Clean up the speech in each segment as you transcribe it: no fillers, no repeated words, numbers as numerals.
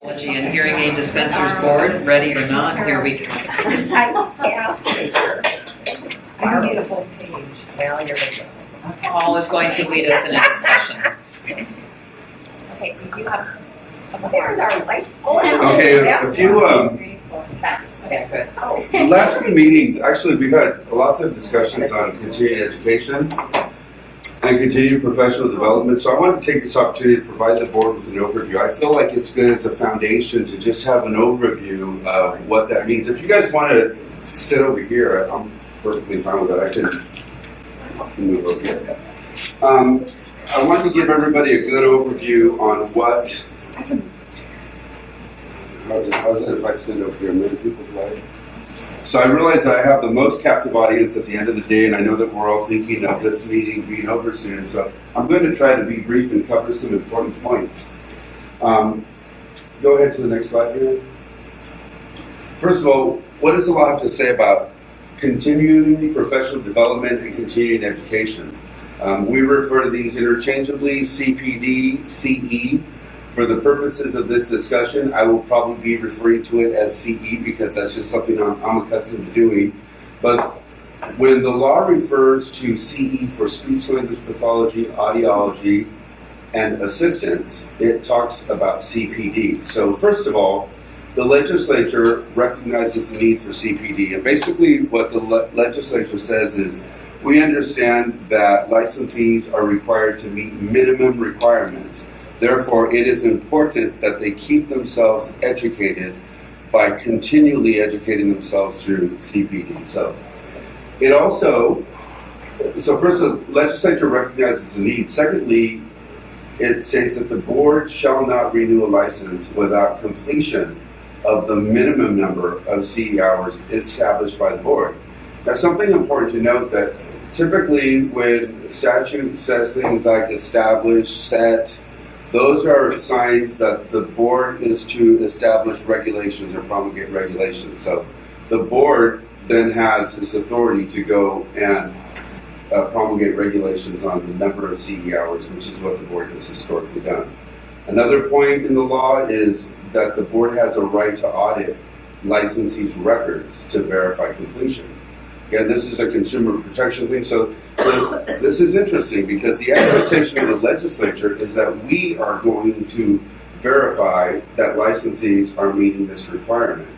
Pathology and Hearing Aid Dispensers Board, ready or not, here we go. I need a whole page. Well, you're right. Paul is going to lead us in a discussion. Okay, so you have. There's our lights. Okay, a few, Okay, good. Oh. the last few meetings, actually, we've had lots of discussions on continuing education and continuing professional development. So I want to take this opportunity to provide the board with an overview. I feel like it's good as a foundation to just have an overview of what that means. If you guys want to sit over here, I'm perfectly fine with that. I can move over here. I want to give everybody a good overview on what. How's it if I stand over here and make people's life? So I realize that I have the most captive audience at the end of the day, and I know that we're all thinking of this meeting being over soon, so I'm going to try to be brief and cover some important points. Go ahead to the next slide here. First of all, what does the law have to say about continuing professional development and continuing education? We refer to these interchangeably, CPD, CE. For the purposes of this discussion, I will probably be referring to it as CE because that's just something I'm accustomed to doing. But when the law refers to CE for speech language pathology, audiology, and assistance, it talks about CPD. So first of all, the legislature recognizes the need for CPD. And basically what the legislature says is, we understand that licensees are required to meet minimum requirements. Therefore, it is important that they keep themselves educated by continually educating themselves through CPD. So first, the legislature recognizes the need. Secondly, it states that the board shall not renew a license without completion of the minimum number of CE hours established by the board. Now, something important to note that typically when statute says things like establish, set, those are signs that the board is to establish regulations or promulgate regulations. So the board then has this authority to go and promulgate regulations on the number of CE hours, which is what the board has historically done. Another point in the law is that the board has a right to audit licensees' records to verify completion. Again, this is a consumer protection thing, so this is interesting because the expectation of the legislature is that we are going to verify that licensees are meeting this requirement.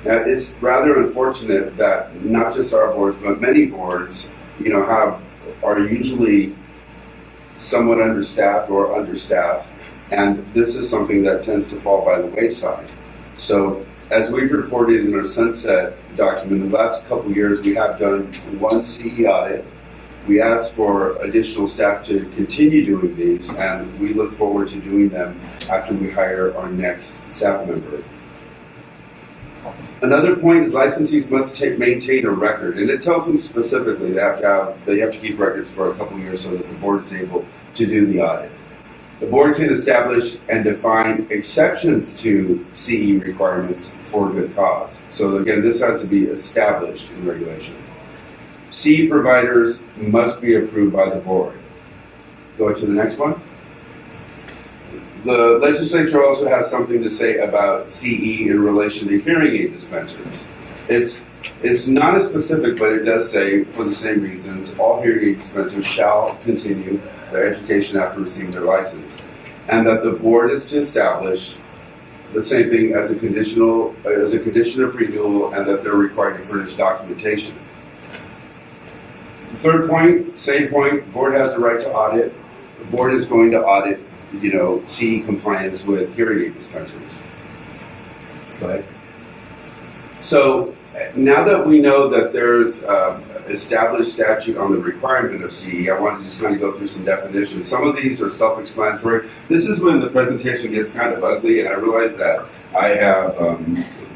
Now, it's rather unfortunate that not just our boards, but many boards, are usually somewhat understaffed or understaffed, and this is something that tends to fall by the wayside. So, as we've reported in our sunset document, in the last couple of years, we have done one CE audit. We asked for additional staff to continue doing these, and we look forward to doing them after we hire our next staff member. Another point is licensees must maintain a record, and it tells them specifically they have to keep records for a couple of years so that the board is able to do the audit. The board can establish and define exceptions to CE requirements for good cause. So again, this has to be established in regulation. CE providers must be approved by the board. Go to the next one. The legislature also has something to say about CE in relation to hearing aid dispensers. It's not as specific, but it does say, for the same reasons, all hearing aid dispensers shall continue their education after receiving their license, and that the board is to establish the same thing as a condition of renewal, and that they're required to furnish documentation. The third point, same point, the board has the right to audit. The board is going to audit, CE compliance with hearing aid dispensers. Go ahead. So now that we know that there's established statute on the requirement of CE, I want to just kind of go through some definitions. Some of these are self-explanatory. This is when the presentation gets kind of ugly, and I realize that I have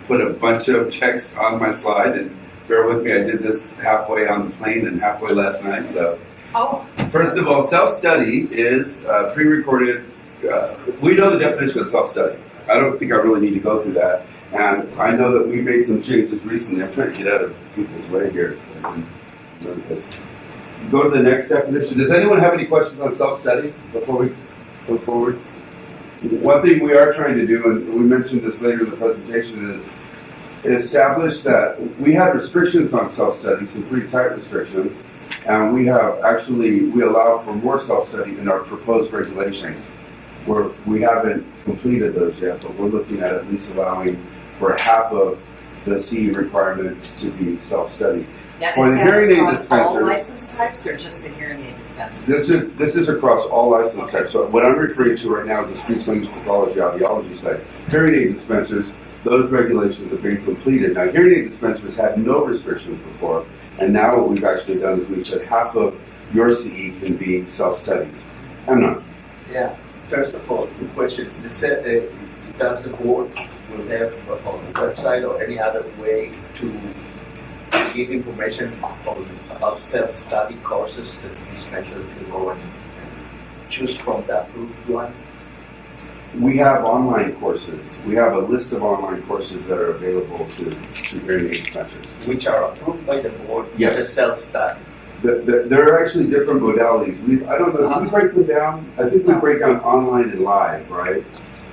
put a bunch of text on my slide, and bear with me, I did this halfway on the plane and halfway last night. So, First of all, self-study is pre-recorded. We know the definition of self-study. I don't think I really need to go through that. And I know that we made some changes recently. I'm trying to get out of people's way here. So I can this. Go to the next definition. Does anyone have any questions on self-study before we go forward? One thing we are trying to do, and we mentioned this later in the presentation, is establish that we have restrictions on self-study, some pretty tight restrictions, and we allow for more self-study in our proposed regulations. We haven't completed those yet, but we're looking at least allowing for half of the CE requirements to be self-study. Now, For the is that hearing aid across all dispensers, license types or just the hearing aid dispensers? this is across all license Okay. types. So what I'm referring to right now is the speech language pathology audiology side. Hearing aid dispensers, those regulations have been completed. Now, hearing aid dispensers had no restrictions before, and now what we've actually done is we've said half of your CE can be self-study. I'm not. Yeah. First of all, the question is, does the board will have on the website or any other way to give information about self-study courses that the dispenser can go and choose from the approved one? We have online courses. We have a list of online courses that are available to hearing aid dispensers. Which are approved by the board? Yes. The self-study. There are actually different modalities. I don't know, do we break them down? I think we break down online and live, right?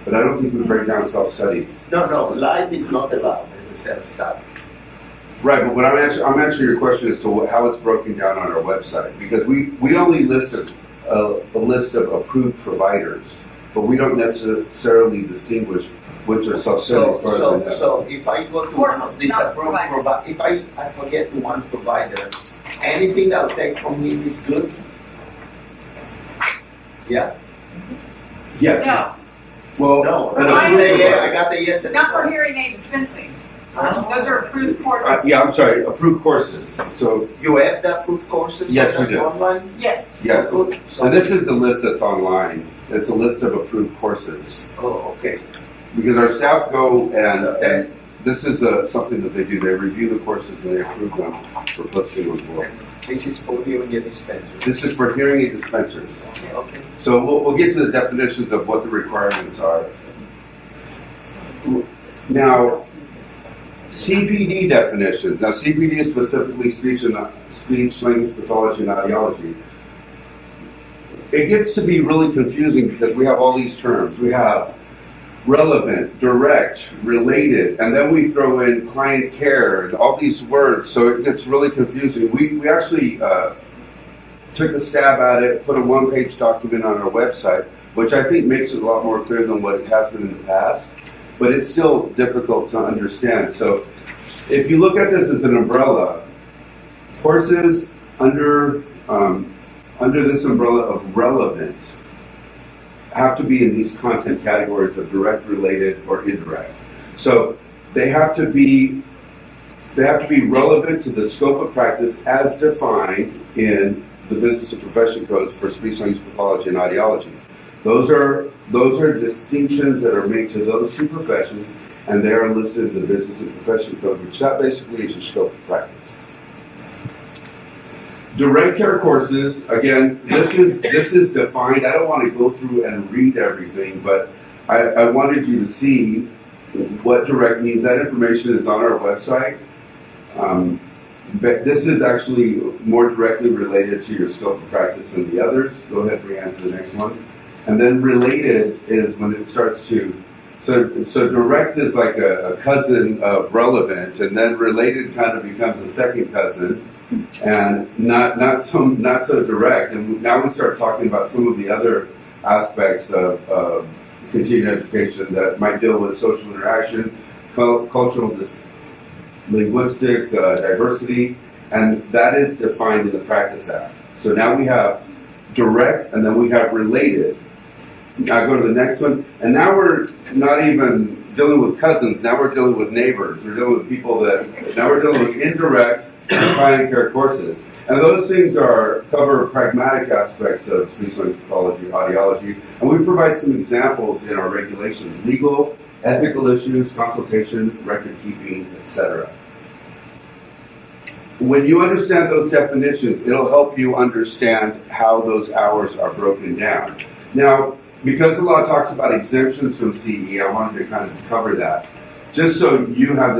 But I don't think we break down self-study. No, live is not allowed as a self-study. Right, but what I'm answering your question as to how it's broken down on our website, because we only list a list of approved providers, but we don't necessarily distinguish which are self-study as far as I know. So if I go to one of these approved providers, if I forget one provider, anything I'll take from him is good? Yeah? Yes. No, Well, No, an I approved say yeah, provider. I got the yes. not for hearing aid dispensing. Huh? Those are approved courses. Yeah, I'm sorry, approved courses. So, You have the approved courses Yes, on we do. online? Yes. yes. Good. So, And this is the list that's online. It's a list of approved courses. oh, okay. Because our staff go and this is something that they do. They review the courses and they approve them for posting on the board. This is for hearing aid dispensers. This is for hearing aid dispensers. Okay. So we'll get to the definitions of what the requirements are. Now, CPD definitions. Now, CPD is specifically speech, language pathology, and audiology. It gets to be really confusing because we have all these terms. We have relevant, direct, related, and then we throw in client care and all these words, so it gets really confusing. We actually took a stab at it, put a one-page document on our website, which I think makes it a lot more clear than what it has been in the past, but it's still difficult to understand. So if you look at this as an umbrella, courses under this umbrella of relevant have to be in these content categories of direct, related, or indirect. So they have to be relevant to the scope of practice as defined in the business and profession codes for speech language pathology and audiology. Those are distinctions that are made to those two professions, and they are listed in the business and profession code, which that basically is your scope of practice. Direct care courses, again, this is defined. I don't want to go through and read everything, but I wanted you to see what direct means. That information is on our website. But this is actually more directly related to your scope of practice than the others. Go ahead, Brianne, to the next one. And then related is when it starts to, so direct is like a cousin of relevant, and then related kind of becomes a second cousin, and not so direct. And now we start talking about some of the other aspects of continuing education that might deal with social interaction, cultural, linguistic diversity, and that is defined in the Practice Act. So now we have direct, and then we have related. I go to the next one, and now we're not even dealing with cousins. Now we're dealing with neighbors. We're dealing with people now we're dealing with indirect client care courses. And those things cover pragmatic aspects of speech language pathology, audiology, and we provide some examples in our regulations: legal, ethical issues, consultation, record keeping, etc. When you understand those definitions, it'll help you understand how those hours are broken down. Now, because the law talks about exemptions from CE, I wanted to kind of cover that, just so you have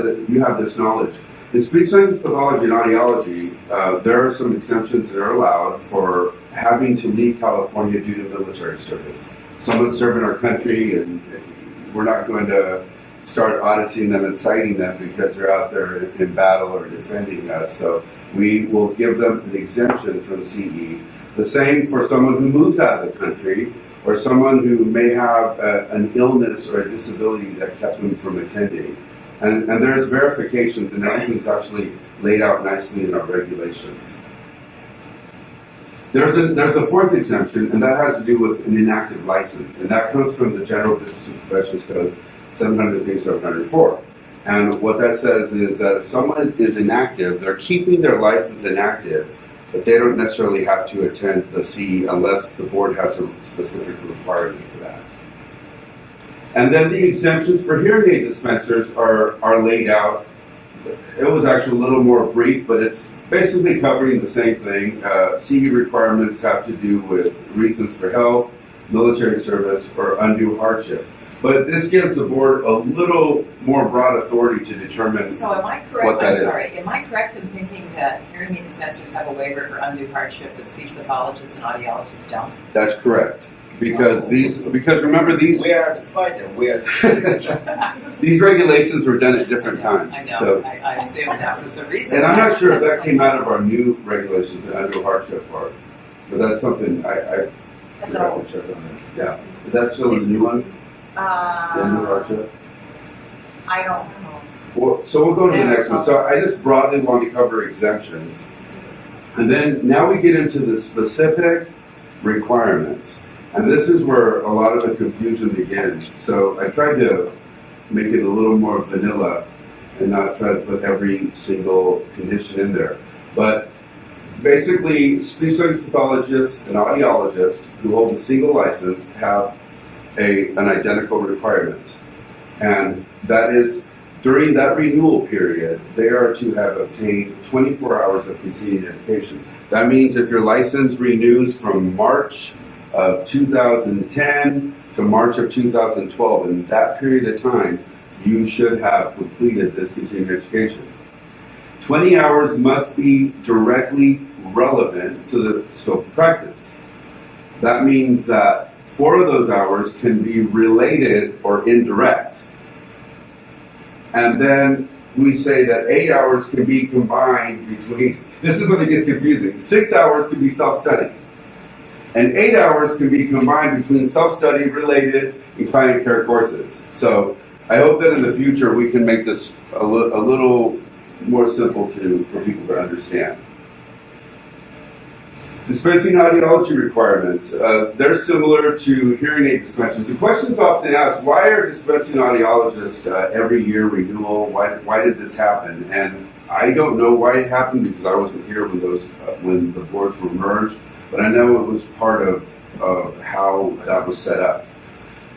this knowledge. In speech language pathology and audiology, there are some exemptions that are allowed for having to leave California due to military service. someone's serving our country, and we're not going to start auditing them and citing them because they're out there in battle or defending us. So we will give them an exemption from CE. The same for someone who moves out of the country, or someone who may have an illness or a disability that kept them from attending. And there's verifications, and everything's actually laid out nicely in our regulations. There's a fourth exemption, and that has to do with an inactive license, and that comes from the General Business and Professions Code 700-704. And what that says is that if someone is inactive, they're keeping their license inactive, but they don't necessarily have to attend the CE unless the board has a specific requirement for that. And then the exemptions for hearing aid dispensers are laid out. It was actually a little more brief, but it's basically covering the same thing. CE requirements have to do with reasons for health, military service, or undue hardship. But this gives the board a little more broad authority to determine So am I correct, what that is. am I correct in thinking that hearing aid dispensers have a waiver for undue hardship, but speech pathologists and audiologists don't? That's correct. Because remember these We are the fighter, we are. these regulations were done at different times. I know, So, I assume that was the reason. and I'm not sure if that came out of our new regulations, the undue hardship part. But that's something I That's forgot all. to check on that. Yeah. Is that still in the new ones? The undue hardship? I don't know. Well, so we'll go to the next one. So I just broadly want to cover exemptions. And then now we get into the specific requirements. And this is where a lot of the confusion begins. So I tried to make it a little more vanilla and not try to put every single condition in there. But basically, speech language pathologists and audiologists who hold a single license have an identical requirement. And that is, during that renewal period, they are to have obtained 24 hours of continuing education. That means if your license renews from March of 2010 to March of 2012, in that period of time, you should have completed this continuing education. 20 hours must be directly relevant to the scope of practice. That means that 4 of those hours can be related or indirect. And then we say that 8 hours can be combined between, this is when it gets confusing, 6 hours can be self-study. And 8 hours can be combined between self-study, related, and client care courses. So I hope that in the future we can make this a little more simple for people to understand. Dispensing audiology requirements. They're similar to hearing aid dispensers. The question's often asked, why are dispensing audiologists every year renewal? Why did this happen? And I don't know why it happened because I wasn't here when the boards were merged, but I know it was part of how that was set up.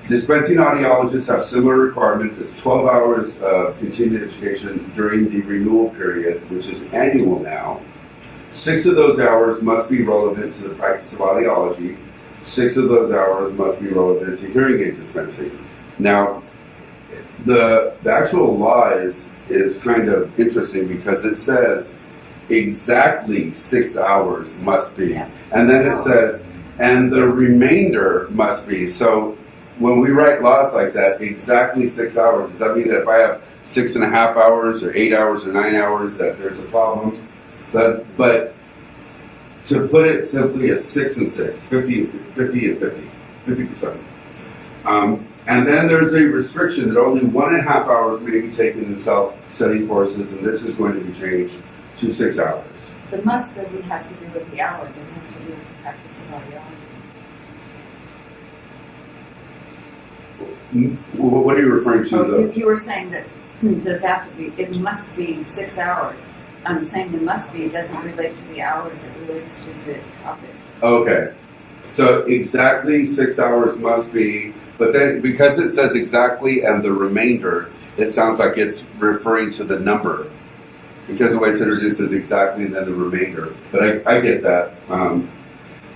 Dispensing audiologists have similar requirements. It's 12 hours of continuing education during the renewal period, which is annual now. 6 of those hours must be relevant to the practice of audiology. 6 of those hours must be relevant to hearing aid dispensing. Now, the actual law is kind of interesting because it says exactly 6 hours must be. And then it says, and the remainder must be. So when we write laws like that, exactly 6 hours, does that mean that if I have 6.5 hours or 8 hours or 9 hours that there's a problem? But to put it simply, it's 6 and 6, 50 and 50%. And then there's a restriction that only 1.5 hours may be taken in self-study courses, and this is going to be changed to 6 hours. The must doesn't have to do with the hours, it has to do with the practice of audiology. What are you referring to? You were saying that does have to be, it must be 6 hours. I'm saying it must be, it doesn't relate to the hours, it relates to the topic. Okay. So exactly 6 hours must be, but then because it says exactly and the remainder, it sounds like it's referring to the number. Because the way it's introduced is exactly and then the remainder. But I get that.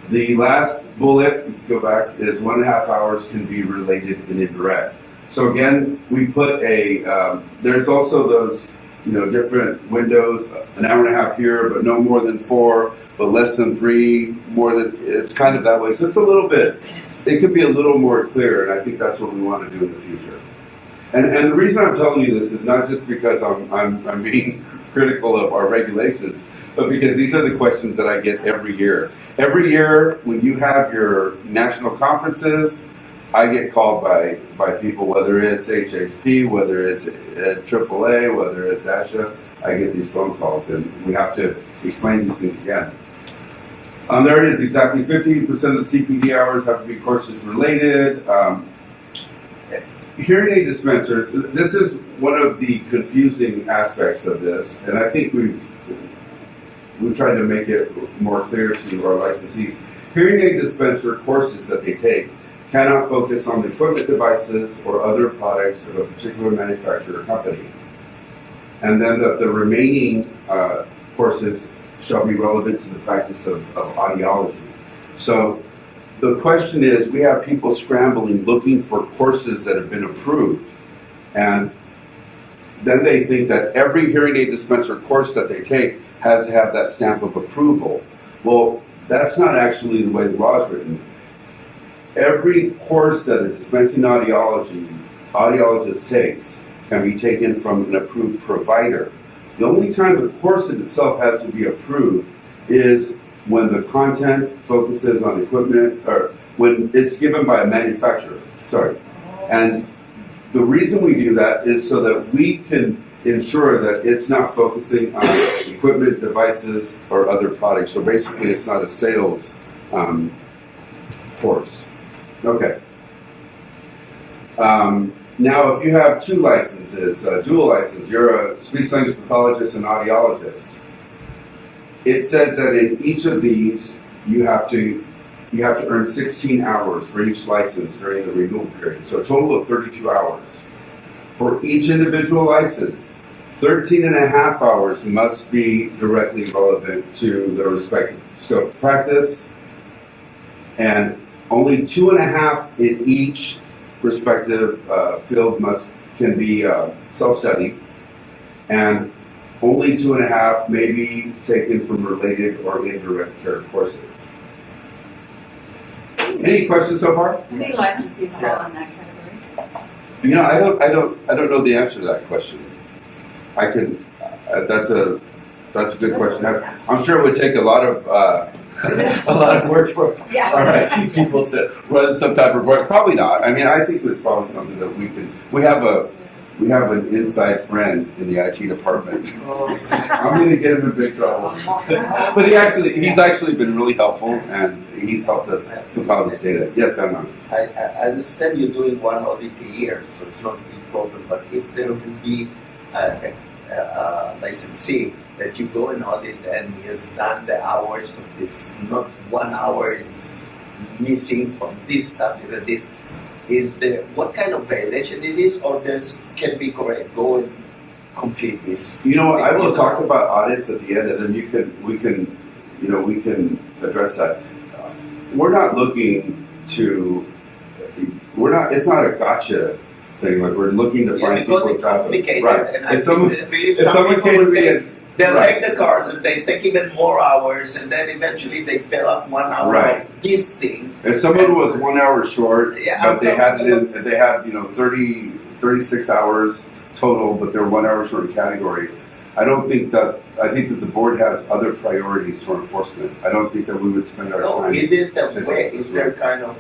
The last bullet, go back, is 1.5 hours can be related and indirect. So again, we put there's also those different windows, an hour and a half here, but no more than 4, but less than 3, it's kind of that way. So it's a little bit, it could be a little more clear, and I think that's what we want to do in the future. And the reason I'm telling you this is not just because I'm being critical of our regulations, but because these are the questions that I get every year. Every year, when you have your national conferences, I get called by people, whether it's HHP, whether it's AAA, whether it's ASHA, I get these phone calls, and we have to explain these things again. There it is, exactly 50% of the CPD hours have to be courses related. Hearing aid dispensers, this is one of the confusing aspects of this, and I think we've tried to make it more clear to our licensees. Hearing aid dispenser courses that they take cannot focus on the equipment, devices, or other products of a particular manufacturer or company. And then the remaining courses shall be relevant to the practice of audiology. So the question is, we have people scrambling looking for courses that have been approved, and then they think that every hearing aid dispenser course that they take has to have that stamp of approval. Well, that's not actually the way the law is written. Every course that a dispensing audiologist takes can be taken from an approved provider. The only time the course in itself has to be approved is when the content focuses on equipment, or when it's given by a manufacturer. Sorry. And the reason we do that is so that we can ensure that it's not focusing on equipment, devices, or other products. So basically, it's not a sales course. Okay. Now, if you have 2 licenses, dual license, you're a speech language pathologist and audiologist. It says that in each of these, you have to earn 16 hours for each license during the renewal period. So a total of 32 hours. For each individual license, 13 and a half hours must be directly relevant to the respective scope of practice, and only 2.5 in each respective field can be self-study, and only 2.5 may be taken from related or indirect care courses. Any questions so far? How many licensees fall in that category? I don't know the answer to that question. I can. That's a good question. I'm sure it would take a lot of work for our IT people to run some type of report. Probably not. I mean, I think it's probably something that we have an inside friend in the IT department. I'm going to get him in big trouble. But he's actually been really helpful, and he's helped us compile this data. Yes, Emma. I understand you're doing one audit a year, so it's not a big problem. But if there would be a licensee that you go and audit and he has done the hours, but it's not 1 hour is missing from this subject or this, is there, what kind of violation it is, or this can be correct? Go and complete this. I will talk about audits at the end, and then we can address that. We're not looking to. It's not a gotcha thing. Like, we're looking to find because people. It's complicated. Right. And If someone came to me and they'll right. take the cars and they take even more hours, and then eventually they fill up 1 hour Right. of this thing. If someone was 1 hour short, Yeah, but they had 36 hours total, but they're 1 hour short in category, I think that the board has other priorities for enforcement. I don't think that we would spend our No, time. is it that way? Is there kind of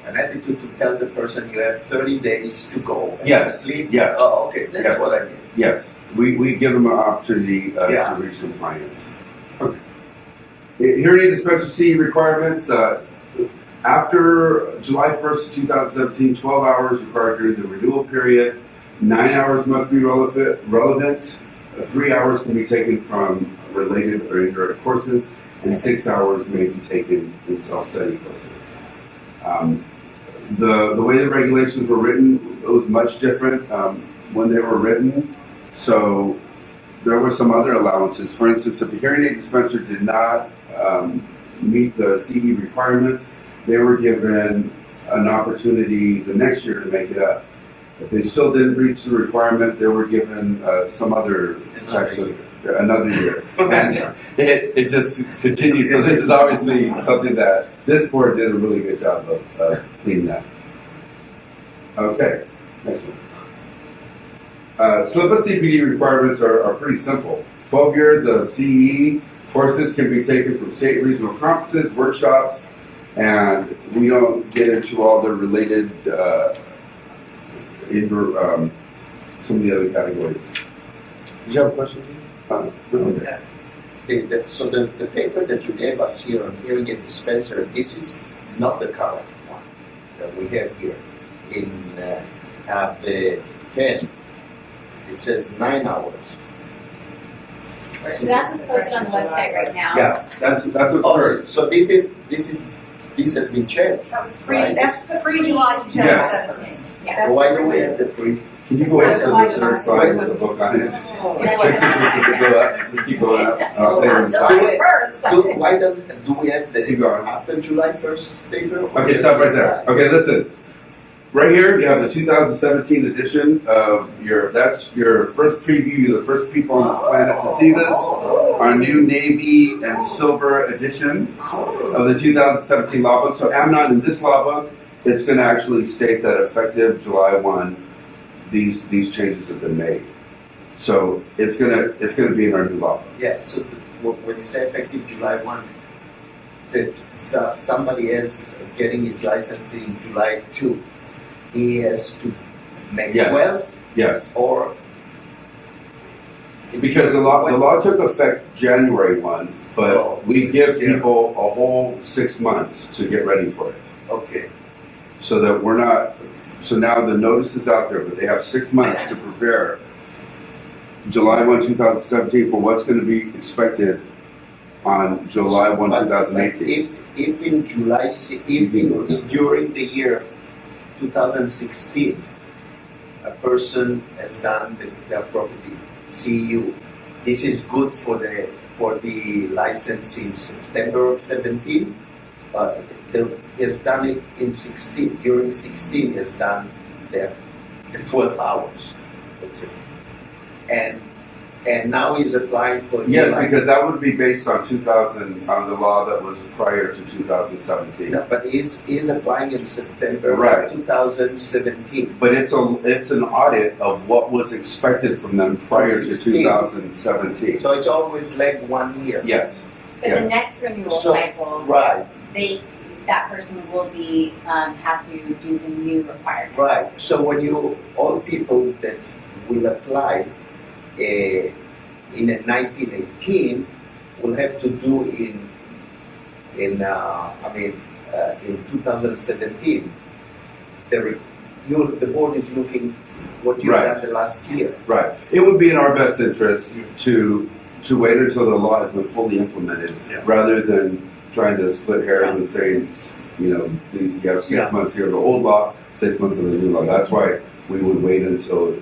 an attitude to tell the person you have 30 days to go? And Yes. Sleep? Yes. Oh, okay. That's Yes. what I mean. Yes, we give them an opportunity Yeah. to reach compliance. Okay. Hearing aid dispenser CE requirements. After July 1st, 2017, 12 hours required during the renewal period. 9 hours must be relevant. 3 hours can be taken from related or indirect courses, and 6 hours may be taken in self-study courses. The way the regulations were written, it was much different when they were written. So there were some other allowances. For instance, if a hearing aid dispenser did not meet the CE requirements, they were given an opportunity the next year to make it up. If they still didn't reach the requirement, they were given some other types of, another year. And it just continues. So this is obviously something that this board did a really good job of cleaning that. Okay, next one. SLPA CPD requirements are pretty simple. 12 years of CE courses can be taken from state and regional conferences, workshops, and we don't get into all the related some of the other categories. Did you have a question? So the paper that you gave us here on hearing aid dispenser, this is not the current one that we have here. In the pen, it says 9 hours. So that's what's posted on the website right now. Yeah, that's what's Oh, current. so this has been changed. That was Right. that's the pre-July Yes. 2017. Yeah. So why do we have the pre? Can you go ahead to the third slide with the book on it? Go up, just keep going up. I'll say when July it's first. Why do we have the Keep going. after July 1st paper? Okay, stop right there. Okay, listen. Right here, you have the 2017 edition of that's your first preview. You're the first people on this planet to see this. Our new navy and silver edition of the 2017 law book. So Amnon, in this law book, it's going to actually state that effective July 1, these changes have been made. So it's gonna be in our new law book. Yeah. So when you say effective July 1, that somebody is getting his license in July 2. He has to make Yes. 12 Yes. or Because the law took effect January 1, but we give people a whole 6 months to get ready for it. okay. So that we're not, so now the notice is out there, but they have 6 months to prepare July 1, 2017 for what's going to be expected on July 1, But 2018. If in July, if during the year 2016, a person has done the property CU, this is good for the license in September of 17. He has done it in 16. During 16, he has done the 12 hours. That's it. And now he's applying for Yes, because that would be based on 2000, on the law that was prior to 2017. No, but he's applying in September Right. 2017. But it's an audit of what was expected from them prior to 16. 2017. So it's always like 1 year. Yes. But Yeah. the next renewal So- cycle, Right, that person will be, have to do the new requirements. right. So when all people that will apply in 1918 will have to do in 2017. The board is looking what you've Right. done the last year. Right. It would be in our best interest to wait until the law has been fully implemented, Yeah. rather than trying to split hairs and saying, you have 6 Yeah. months here of the old law, 6 months of the new law. That's why we would wait until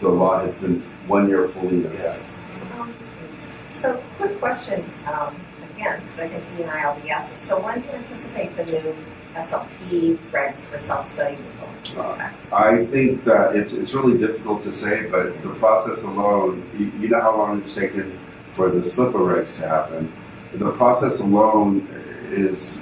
the law has been 1 year fully in effect. So, quick question, again, because I think DAU so when do you anticipate the new SLP regs for self-study will go into effect? I think that it's really difficult to say, but the process alone, you know how long it's taken for the SLPA regs to happen. The process alone is,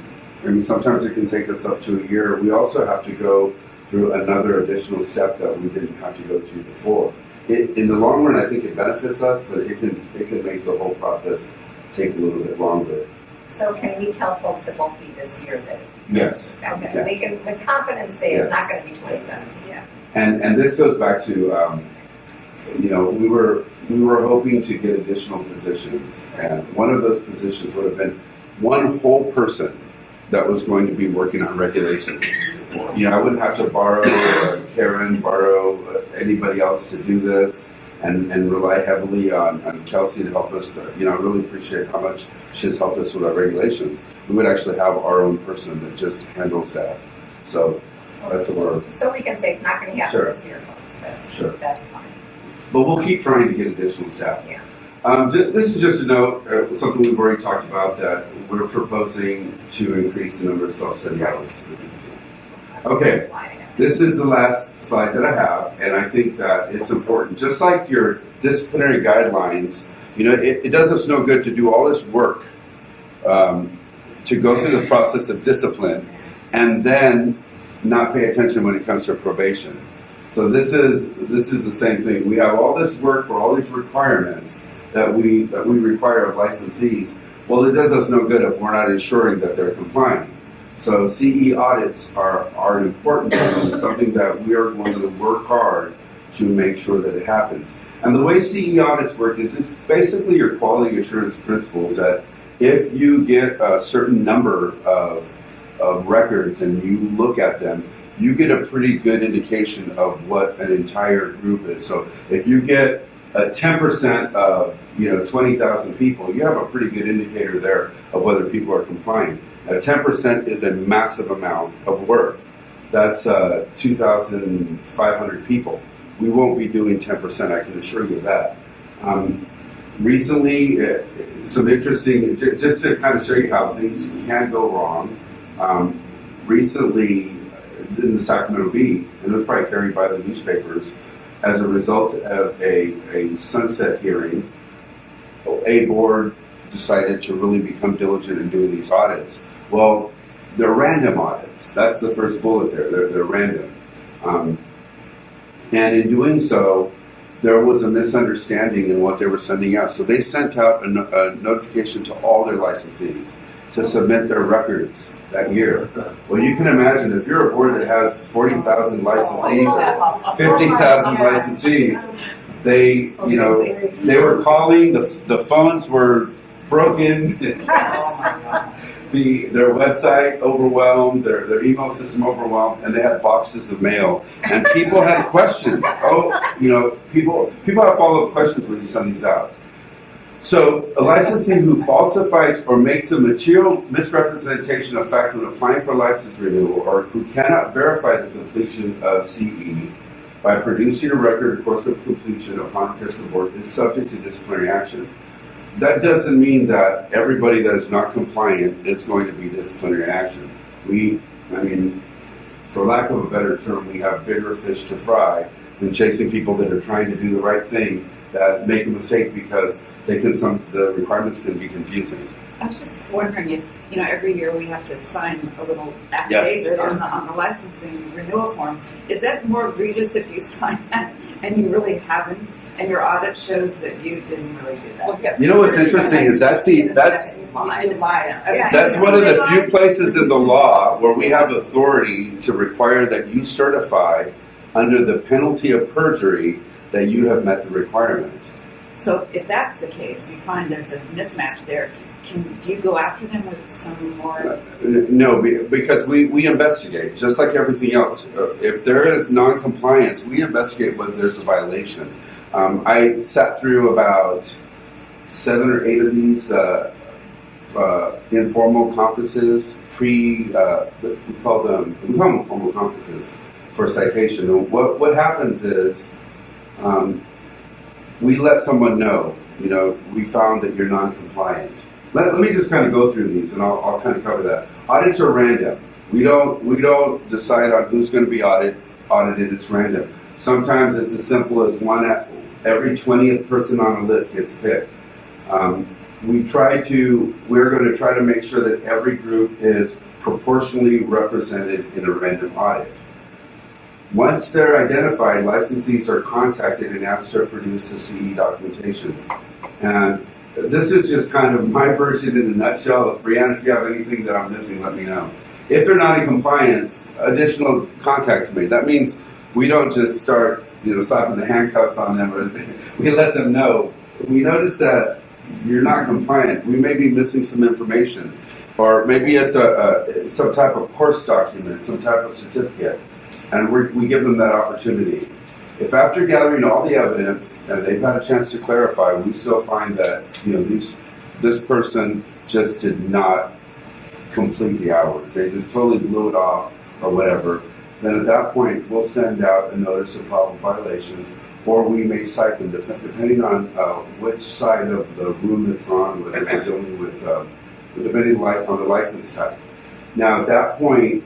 sometimes it can take us up to a year. We also have to go through another additional step that we didn't have to go through before. In the long run, I think it benefits us, but it can make the whole process take a little bit longer. So can we tell folks it won't be this year that? Yes. Okay, Yeah. we can with confidence say Yes. it's not going to be 2017. Yeah. And this goes back to, we were hoping to get additional positions, and one of those positions would have been one whole person that was going to be working on regulations. I wouldn't have to borrow Karen, borrow anybody else to do this, and rely heavily on Kelsey to help us. I really appreciate how much she's helped us with our regulations. We would actually have our own person that just handles that. So that's what we're. So we can say it's not going to happen Sure. this year, folks. Sure. That's fine. But we'll keep trying to get additional staff. Yeah. This is just a note, something we've already talked about, that we're proposing to increase the number of self-study hours to 50%. Okay. This is the last slide that I have, and I think that it's important. Just like your disciplinary guidelines, it does us no good to do all this work to go through the process of discipline and then not pay attention when it comes to probation. So this is the same thing. We have all this work for all these requirements that we require of licensees. Well, it does us no good if we're not ensuring that they're complying. So CE audits are an important thing, and something that we are going to work hard to make sure that it happens. And the way CE audits work is it's basically your quality assurance principles that if you get a certain number of records and you look at them, you get a pretty good indication of what an entire group is. So if you get a 10% of 20,000 people, you have a pretty good indicator there of whether people are complying. 10% is a massive amount of work. That's 2,500 people. We won't be doing 10%, I can assure you that. Recently, some interesting, just to kind of show you how things can go wrong, recently in the Sacramento Bee, and it was probably carried by the newspapers, as a result of a sunset hearing, a board decided to really become diligent in doing these audits. Well, they're random audits. That's the first bullet there. They're random. And in doing so, there was a misunderstanding in what they were sending out. So they sent out a notification to all their licensees to submit their records that year. Well, you can imagine if you're a board that has 40,000 licensees or 50,000 licensees, they were calling, the phones were broken, their website overwhelmed, their email system overwhelmed, and they had boxes of mail. And people had questions. People have follow-up questions when you send these out. So a licensee who falsifies or makes a material misrepresentation of fact when applying for license renewal, or who cannot verify the completion of CE by producing a record of course of completion upon request of the board, is subject to disciplinary action. That doesn't mean that everybody that is not compliant is going to be disciplinary action. For lack of a better term, we have bigger fish to fry than chasing people that are trying to do the right thing that make a mistake because the requirements can be confusing. I was just wondering if, every year we have to sign a little affidavit on the licensing renewal form. Is that more egregious if you sign that and you really haven't, and your audit shows that you didn't really do that? Well, yeah. You know what's interesting is that's one of the few places in the law where we have authority to require that you certify under the penalty of perjury that you have met the requirement. So if that's the case, you find there's a mismatch there, do you go after them with some more? No, because we investigate, just like everything else. If there is non-compliance, we investigate whether there's a violation. I sat through about 7 or 8 of these informal conferences, we call them informal conferences for citation. And what happens is, we let someone know, we found that you're non-compliant. Let me just kind of go through these, and I'll kind of cover that. Audits are random. We don't decide on who's going to be audited. It's random. Sometimes it's as simple as every 20th person on the list gets picked. We're going to try to make sure that every group is proportionally represented in a random audit. Once they're identified, licensees are contacted and asked to produce the CE documentation. And this is just kind of my version in a nutshell. Brianna, if you have anything that I'm missing, let me know. If they're not in compliance, additional contact me. That means we don't just start, slapping the handcuffs on them, or we let them know. We notice that you're not compliant. We may be missing some information, or maybe it's some type of course document, some type of certificate. And we give them that opportunity. If after gathering all the evidence and they've had a chance to clarify, we still find that this person just did not complete the hours, they just totally blew it off or whatever, then at that point we'll send out a notice of probable violation, or we may cite them depending on which side of the room it's on, whether we're dealing with, depending on the license type. Now at that point,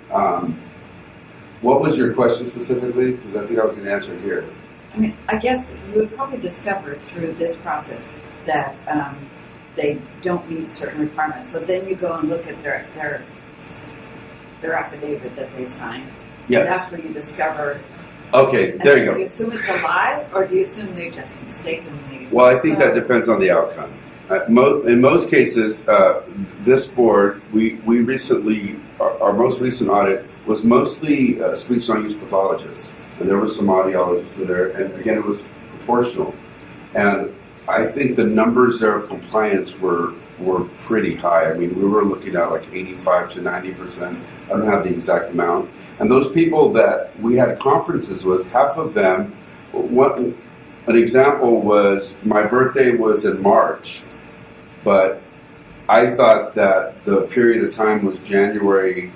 What was your question specifically? Because I think I was going to answer it here. I mean, I guess you would probably discover through this process that they don't meet certain requirements. So then you go and look at their affidavit that they signed. Yes. That's where you discover. Okay, there you Do go. you assume it's a lie, or do you assume they just mistakenly? Well, I think that depends on the outcome. In most cases, this board, we recently, our most recent audit was mostly speech non-use pathologists, and there were some audiologists in there, and again, it was proportional. And I think the numbers there of compliance were pretty high. I mean, we were looking at like 85 to 90%. I don't have the exact amount. And those people that we had conferences with, half of them, an example was my birthday was in March, but I thought that the period of time was January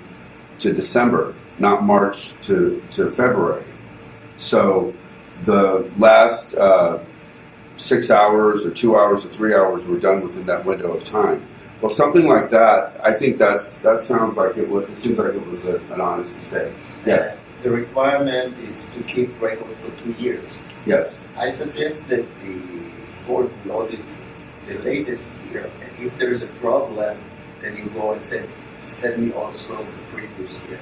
to December, not March to February. So the last 6 hours or 2 hours or 3 hours were done within that window of time. Well, something like that, I think that sounds like it was. It seems like it was an honest mistake. Yes. The requirement is to keep record for 2 years. Yes. I suggest that the board will audit the latest year, and if there is a problem, then you go and send me also the previous year.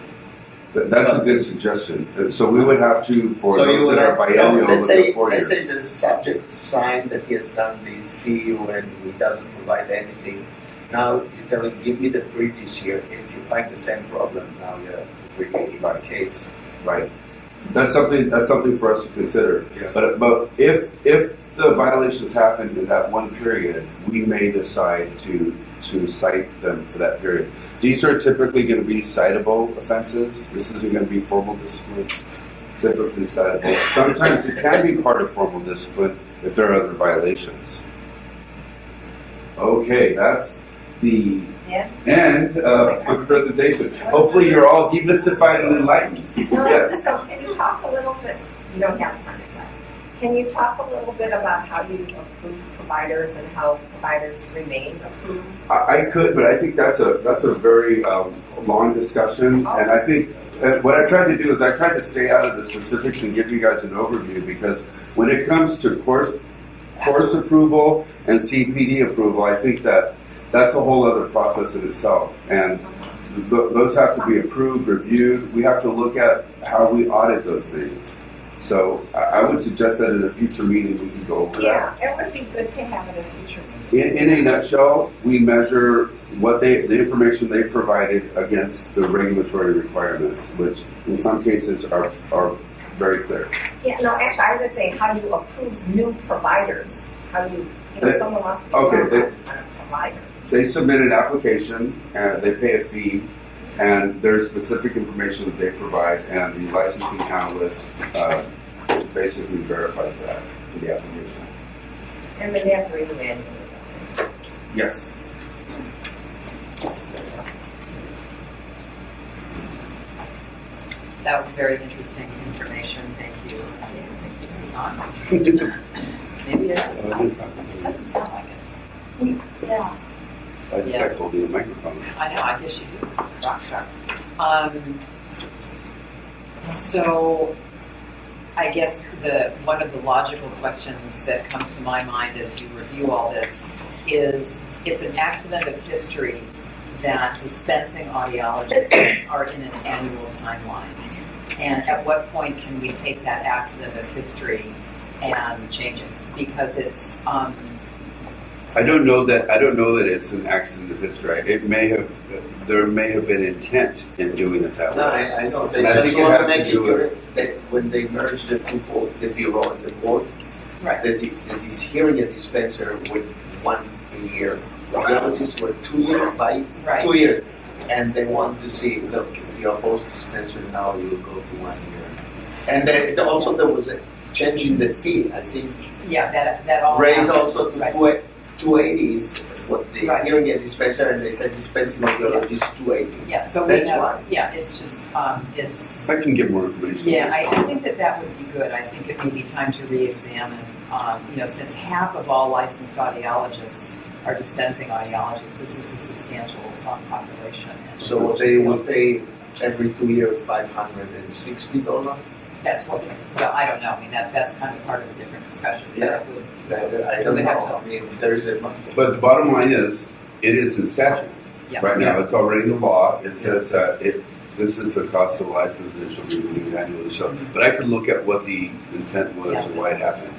That's a good suggestion. So we would have to, for So those that are biennial, let's look at 4 let's years. say the subject signed that he has done the CU and he doesn't provide anything. Now you tell him, give me the previous year. If you find the same problem, now you have to bring my case. Right. That's something for us to consider. Yeah. But if the violations happened in that one period, we may decide to cite them for that period. These are typically going to be citable offenses. This isn't going to be formal discipline. Typically citable. Sometimes it can be part of formal discipline if there are other violations. Okay, that's the end of my presentation. Hopefully you're all demystified and enlightened. Yes. So can you talk a little bit, you don't have to sign this last. Can you talk a little bit about how you approve providers and how providers remain approved? I could, but I think that's a very long discussion, and I think what I tried to do is I tried to stay out of the specifics and give you guys an overview, because when it comes to course approval and CPD approval, I think that's a whole other process in itself, and those have to be approved, reviewed. We have to look at how we audit those things. So I would suggest that in a future meeting we can go over that. Yeah, it would be good to have it in a future meeting. In a nutshell, we measure what the information they provided against the regulatory requirements, which in some cases are very clear. Yeah, no, actually, I was just saying, how do you approve new providers? How do you someone wants to be on a provider? They submit an application and they pay a fee, and there's specific information that they provide, and the licensing analyst basically verifies that in the application. And then they have to read the manual. Yes. That was very interesting information. Thank you. I think this is on. Maybe it is. It doesn't sound like it. Yeah. I just like holding the microphone. I know, I guess you do. Rock star. So I guess one of the logical questions that comes to my mind as you review all this is, it's an accident of history that dispensing audiologists are in an annual timeline. And at what point can we take that accident of history and change it? Because it's I don't know that it's an accident of history. There may have been intent in doing it that way. No, I know. They And I just think it want to has make to it do with- clear that when they merged the two boards, the bureau and the board, right. that this hearing and dispenser with 1 year. Radiologists were 2 years, by Right. 2 years. And they want to see, look, if you're post dispenser now, you'll go to 1 year. And then also there was a change in the fee. I think Yeah, that all raised happened. also to Right. 280s, what the Right. hearing and dispenser, and they said dispensing audiologist is 280. Yeah, so That's we have, why. yeah, it's just, it's, I can give more information. yeah, I think that would be good. I think it may be time to re-examine, since half of all licensed audiologists are dispensing audiologists, this is a substantial population. And So they will pay every 2 years, $560. That's what, well, I don't know, I mean, that's kind of part of a different discussion. but Yeah. it would- I don't know, I mean, there is a. But the bottom line is, it is in statute. Yeah. Right now, it's already in the law. It says that this is the cost of the license and it shall be renewed annually. So, but I could look at what the intent was Yeah. and why it happened.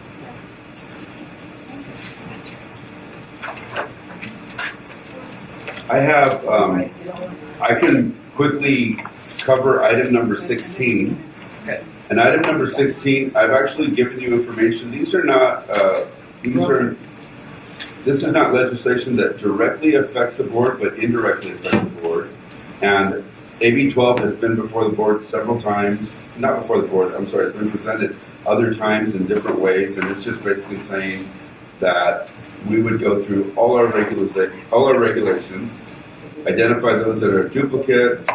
I have, I can quickly cover item number 16. Okay. And item number 16, I've actually given you information. These are not, this is not legislation that directly affects the board, but indirectly affects the board. And AB 12 has been before the board several times, not before the board, I'm sorry, it's been presented other times in different ways, and it's just basically saying that we would go through all our regulations, identify those that are duplicative,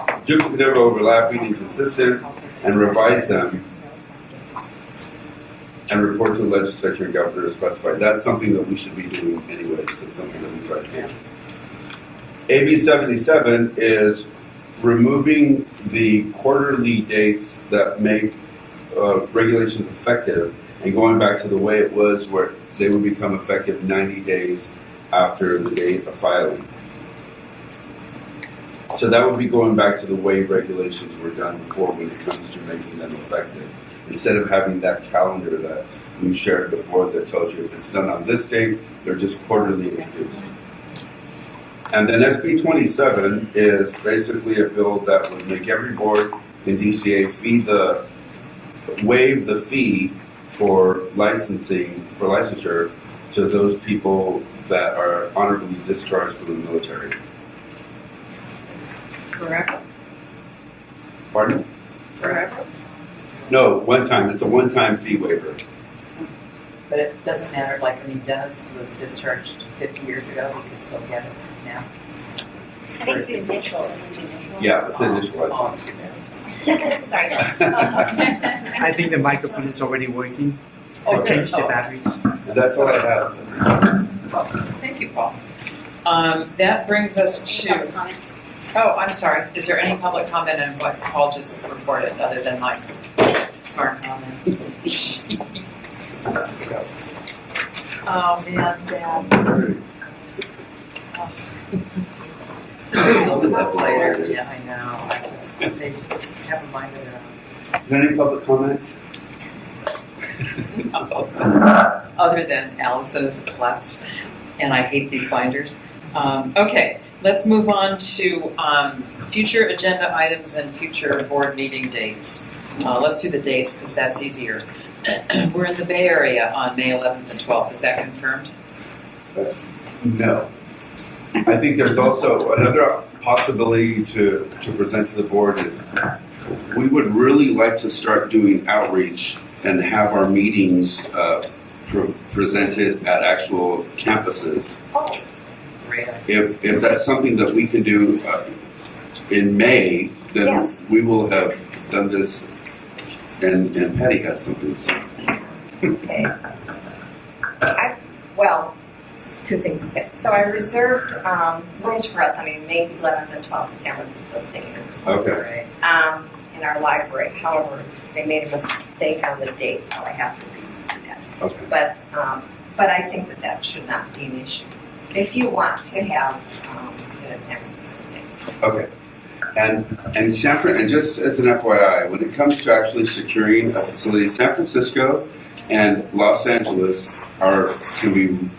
overlapping, inconsistent, and revise them, and report to the legislature and governor to specify. That's something that we should be doing anyways. It's something that we try to do. AB 77 is removing the quarterly dates that make regulations effective and going back to the way it was where they would become effective 90 days after the date of filing. So that would be going back to the way regulations were done before when it comes to making them effective. Instead of having that calendar that we shared before that tells you if it's done on this date, they're just quarterly introduced. And then SB 27 is basically a bill that would make every board in DCA waive the fee for licensure to those people that are honorably discharged from the military. Forever? Pardon? Forever? No, one time. It's a one-time fee waiver. But it doesn't matter, like, I mean, Dennis was discharged 50 years ago, he can still get it now. I think it's the initial. Yeah, it's an initial license. Sorry. I think the microphone is already working. I changed the batteries. And that's all I have. Thank you, Paul. That brings us to, oh, I'm sorry, is there any public comment on what Paul just reported, other than my smart comment? Oh, man, Dad. That's later. Yeah, I know. They just have a mind of their own. Is there any public comments? Other than Allison is a klutz, and I hate these binders. Okay, let's move on to future agenda items and future board meeting dates. Let's do the dates because that's easier. We're in the Bay Area on May 11th and 12th. Is that confirmed? No. I think there's also another possibility to present to the board is we would really like to start doing outreach and have our meetings presented at actual campuses. Oh, great. If that's something that we can do in May, then Yes. we will have done this, and Patty has something to say. Okay. Well, two things to say. So I reserved rooms for us, May 11th and 12th in San Francisco State University. Okay. In our library. However, they made a mistake on the date, so I have to redo that. Okay. But I think that should not be an issue. If you want to have it at San Francisco State. Okay. And just as an FYI, when it comes to actually securing a facility, San Francisco and Los Angeles can be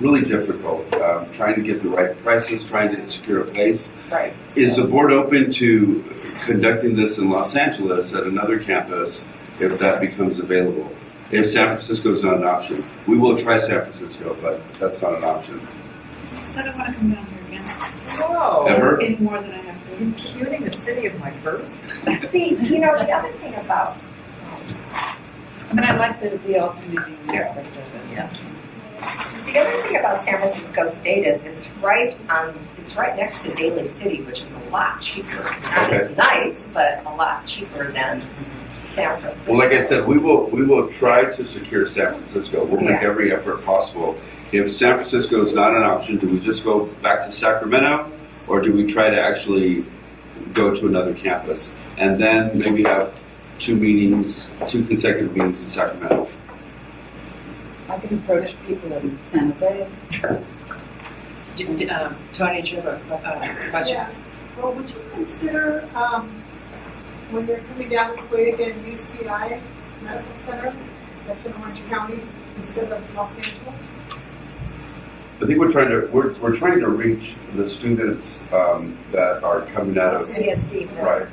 really difficult. Trying to get the right prices, trying to secure a place. Right. Is the board open to conducting this in Los Angeles at another campus if that becomes available? If San Francisco is not an option, we will try San Francisco, but that's not an option. I don't want to come down here again. Whoa. Ever? Any more than I have to. Imputing the city of my birth? The other thing about I like the alternating aspect of it. Yeah. The other thing about San Francisco State is it's right next to Daly City, which is a lot cheaper. Not as nice, but a lot cheaper than San Francisco. Well, like I said, we will try to secure San Francisco. We'll make every effort possible. If San Francisco is not an option, do we just go back to Sacramento, or do we try to actually go to another campus. And then maybe have two consecutive meetings in Sacramento. I can approach people in San Jose. Tony, do you have a question? Yeah. Well, would you consider, when you're coming down this way again, UCI Medical Center, that's in Orange County, instead of Los Angeles? I think we're trying to reach the students that are coming out of CSD. right.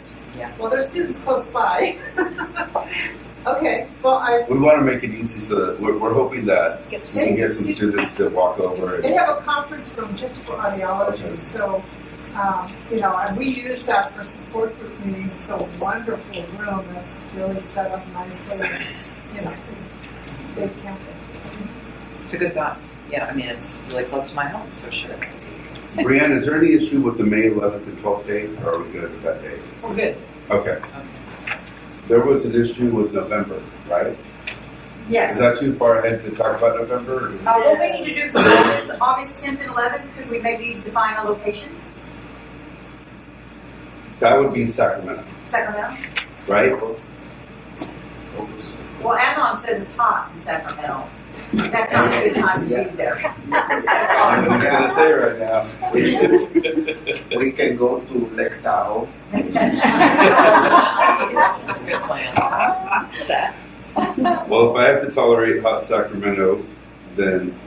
Well, there's students close by. Okay, well, We want to make it easy, so that we're hoping that we can get some students to walk over. they have a conference room just for audiology, so, and we use that for support group meetings, so wonderful room, that's really set up nicely, it's big campus. It's a good thought. Yeah, I mean, it's really close to my home, so sure. Brianne, is there any issue with the May 11th and 12th date, or are we good with that date? Oh, good. Okay. There was an issue with November, right? Yes. Is that too far ahead to talk about November? What we need to do for August 10th and 11th, could we maybe define a location? That would be Sacramento, Sacramento? right? Well, Amnon says it's hot in Sacramento. That's not a good time to be there. I'm just gonna say right now. We can go to Lake Tahoe. Good plan. Well, if I have to tolerate hot Sacramento, then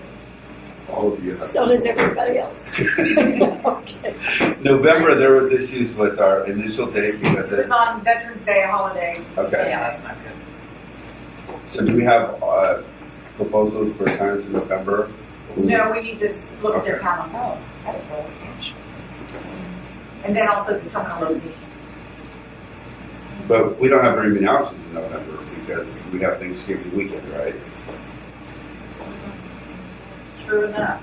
all of you have. So does everybody else. Okay. November, there was issues with our initial date because It was on Veterans Day, a holiday. okay. Yeah, that's not good. So do we have proposals for times in November? No, we need to look at their calendars. And then also determine a location. But we don't have very many options in November because we have Thanksgiving weekend, right? True enough.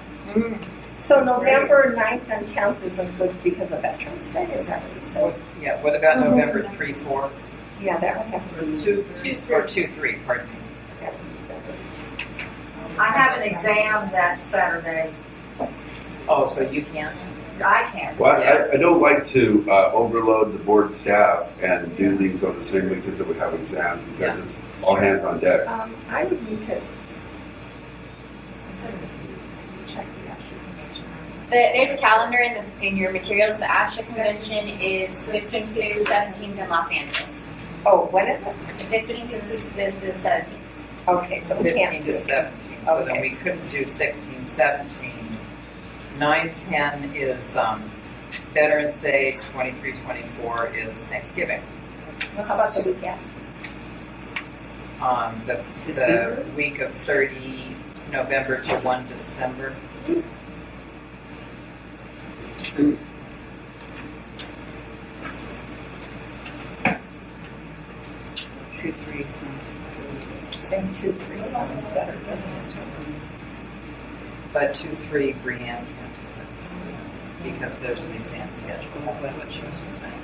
So November 9th and 10th isn't good because of Veterans Day, is that what you said? Yeah, what about November 3, 4? Yeah, that would have to be. 2, 3, pardon me. I have an exam that Saturday. Oh, so you can't? I can't. Well, I don't like to overload the board staff and do things on the same week as we have exams because it's all hands on deck. I would need to. There's a calendar in your materials. The ASHA convention is 15th through 17th in Los Angeles. Oh, when is it? 15th through the 17th. Okay, so we can't 15 do to it. 17, so then Okay. we couldn't do 16, 17. 9, 10 is Veterans Day, 23, 24 is Thanksgiving. Well, how about the weekend? The week of 30 November to 1 December. Two, three sounds. Saying 2-3 sounds better, doesn't it? But 2, 3, Brianne can't do it because there's an exam schedule. That's what she was just saying.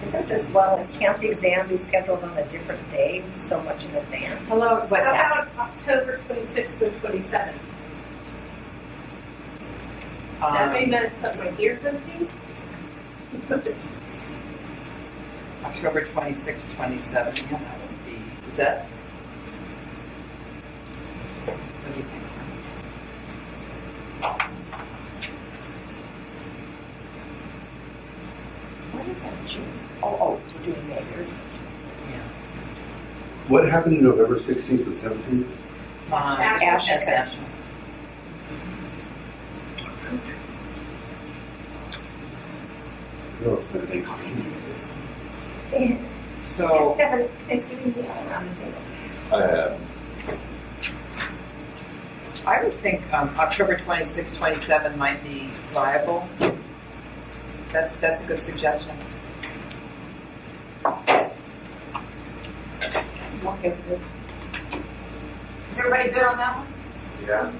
Isn't this, well, can't the exam be scheduled on a different day so much in advance? Hello, what's How that? about October 26th to 27th? That may mess up my ear cooking. October 26, 27, yeah, that would be, is that? What do you think? What is that, June? Oh, we're doing May, there is no June. Yeah. What happened in November 16th and 17th? Ash. What else did I think? So, Have a Thanksgiving meal around the table. I have. I would think October 26, 27 might be viable. That's a good suggestion. Okay, good. Is everybody good on that one? Yeah.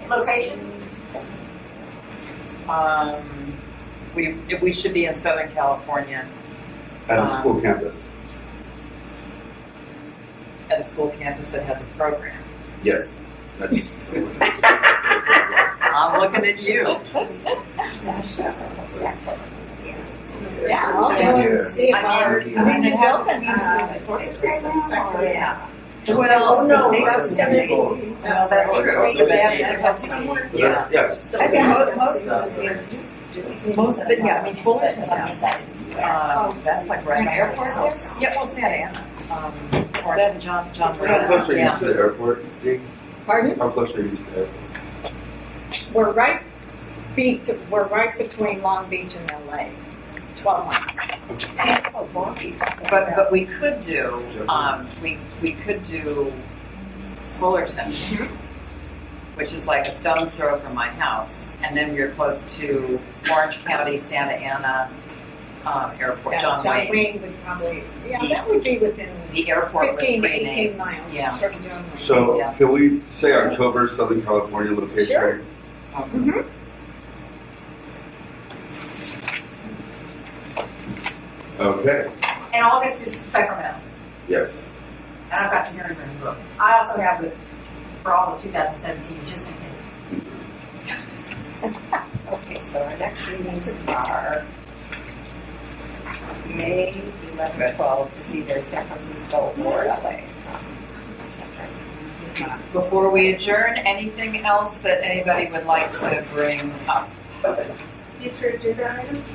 Location? We should be in Southern California At a school campus. at a school campus that has a program. Yes. That's I'm looking at you. Yeah, I'll Yeah. go see if our. I mean, the Delta needs the sort of Yeah. Well, no, that's gonna be. Well, that's true. But they have to somewhere. Yes, yes. I think most of it, yeah, I mean, Fullerton has that. That's like right by airport. Yeah, well, Santa Ana. Or John How close are you yeah. to the airport, Jake? Pardon? How close are you to the airport? We're right we're right between Long Beach and LA, 12 miles. Oh, Long Beach. But we could do, we could do Fullerton, which is like a stone's throw from my house, and then you're close to Orange County, Santa Ana, airport, John Wayne. Wayne was probably, that would be within The airport with 15 to three 18 names. miles Yeah. from John Wayne. So, Yeah. can we say October, Southern California location? Sure. Mhm. Okay, And August is Sacramento, yes. and I've got the hearing room book. I also have it for all of 2017, just in case. Okay, so our next meetings are May 11, 12 to see their San Francisco or LA. Before we adjourn, anything else that anybody would like to bring up? Future agenda items?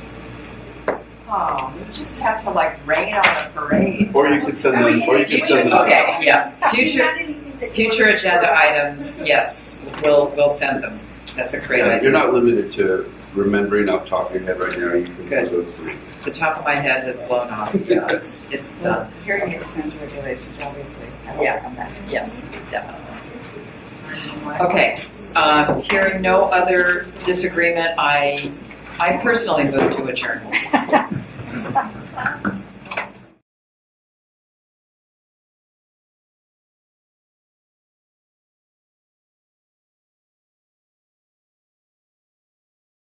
Oh, we just have to like rain on a parade. Or you could send them, or you could send them. Okay, yeah, future agenda items, yes, we'll send them. That's a great Yeah, idea. you're not limited to remembering off the top of your head right now, you can send those to me. The top of my head has blown off, yeah, it's done. Hearing expense regulations, obviously, has Yeah. to come back. Yes, definitely. Okay, hearing no other disagreement, I personally move to adjourn.